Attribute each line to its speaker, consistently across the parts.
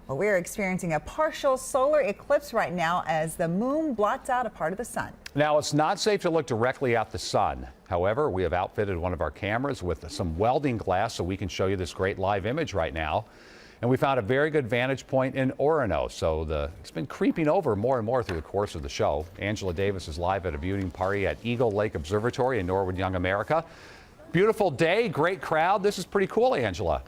Speaker 1: Well, we're experiencing a partial solar eclipse right now as the moon blots out a part of the sun.
Speaker 2: Now, it's not safe to look directly at the sun. However, we have outfitted one of our cameras with some welding glass so we can show you this great live image right now. And we found a very good vantage point in Orono, so it's been creeping over more and more through the course of the show. Angela Davis is live at a viewing party at Eagle Lake Observatory in Norwood, Young America. Beautiful day, great crowd. This is pretty cool, Angela.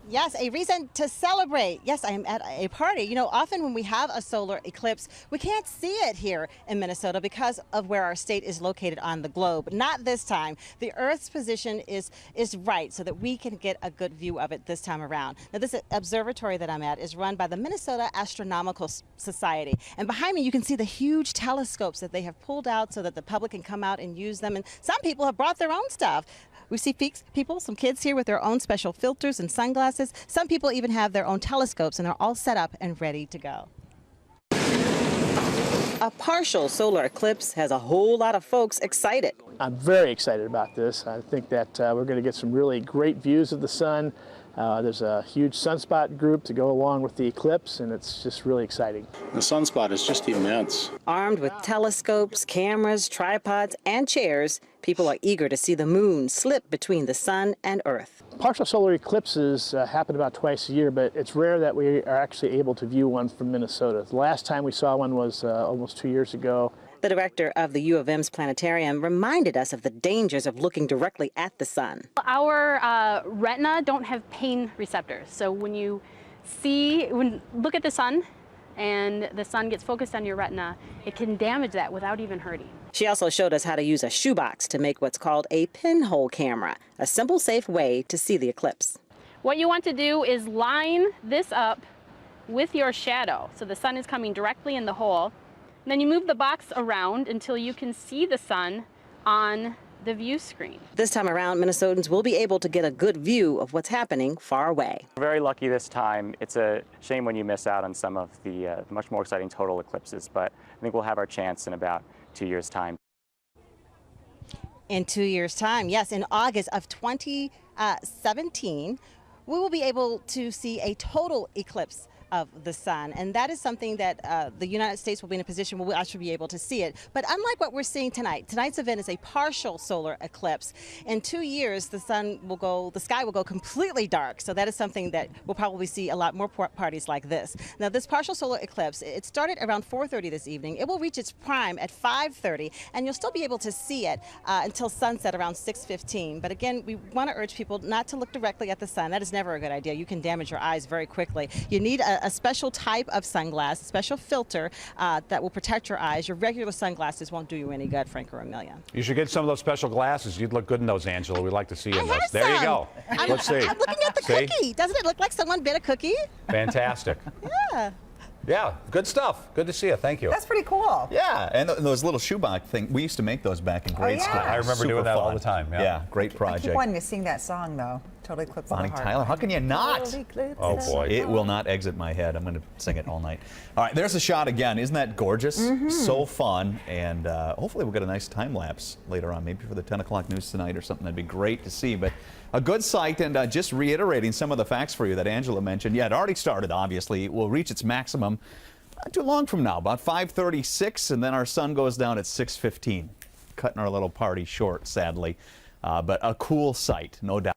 Speaker 3: Yes, a reason to celebrate. Yes, I am at a party. You know, often when we have a solar eclipse, we can't see it here in Minnesota because of where our state is located on the globe. Not this time. The Earth's position is right so that we can get a good view of it this time around. Now, this observatory that I'm at is run by the Minnesota Astronomical Society. And behind me, you can see the huge telescopes that they have pulled out so that the public can come out and use them. And some people have brought their own stuff. We see people, some kids here with their own special filters and sunglasses. Some people even have their own telescopes and they're all set up and ready to go. A partial solar eclipse has a whole lot of folks excited.
Speaker 4: I'm very excited about this. I think that we're going to get some really great views of the sun. There's a huge sunspot group to go along with the eclipse, and it's just really exciting.
Speaker 5: The sunspot is just immense.
Speaker 3: Armed with telescopes, cameras, tripods, and chairs, people are eager to see the moon slip between the sun and Earth.
Speaker 4: Partial solar eclipses happen about twice a year, but it's rare that we are actually able to view one from Minnesota. The last time we saw one was almost 2 years ago.
Speaker 3: The director of the U of M's planetarium reminded us of the dangers of looking directly at the sun.
Speaker 6: Our retina don't have pain receptors, so when you look at the sun and the sun gets focused on your retina, it can damage that without even hurting.
Speaker 3: She also showed us how to use a shoebox to make what's called a pinhole camera, a simple, safe way to see the eclipse.
Speaker 6: What you want to do is line this up with your shadow, so the sun is coming directly in the hole. And then you move the box around until you can see the sun on the view screen.
Speaker 3: This time around, Minnesotans will be able to get a good view of what's happening far away.
Speaker 7: We're very lucky this time. It's a shame when you miss out on some of the much more exciting total eclipses, but I think we'll have our chance in about 2 years' time.
Speaker 3: In 2 years' time, yes, in August of 2017, we will be able to see a total eclipse of the sun, and that is something that the United States will be in a position where we'll actually be able to see it. But unlike what we're seeing tonight, tonight's event is a partial solar eclipse. In 2 years, the sky will go completely dark. So that is something that we'll probably see a lot more parties like this. Now, this partial solar eclipse, it started around 4:30 this evening. It will reach its prime at 5:30, and you'll still be able to see it until sunset around 6:15. But again, we want to urge people not to look directly at the sun. That is never a good idea. You can damage your eyes very quickly. You need a special type of sunglass, a special filter that will protect your eyes. Your regular sunglasses won't do you any good, Frank or Amelia.
Speaker 2: You should get some of those special glasses. You'd look good in those, Angela. We'd like to see you in those.
Speaker 3: Some.
Speaker 2: There you go. Let's see.
Speaker 3: I'm looking at the cookie. Doesn't it look like someone bit a cookie?
Speaker 2: Fantastic.
Speaker 3: Yeah.
Speaker 2: Yeah, good stuff. Good to see you. Thank you.
Speaker 1: That's pretty cool.
Speaker 8: Yeah, and those little shoebox things, we used to make those back in grade school.
Speaker 2: I remember doing that all the time.
Speaker 8: Yeah, great
Speaker 1: I
Speaker 8: project.
Speaker 1: keep wanting to sing that song, though. Total Eclipse of the
Speaker 8: Bonnie
Speaker 1: Heart.
Speaker 8: Tyler, how can you not?
Speaker 2: Oh, boy.
Speaker 8: It will not exit my head. I'm going to sing it all night. All right, there's a shot again. Isn't that gorgeous? So fun. And hopefully we'll get a nice time lapse later on, maybe for the 10 o'clock news tonight or something. That'd be great to see. But a good sight, and just reiterating some of the facts for you that Angela mentioned. Yeah, it already started, obviously. It will reach its maximum not too long from now, about 5:36, and then our sun goes down at 6:15. Cutting our little party short, sadly. But a cool sight, no doubt.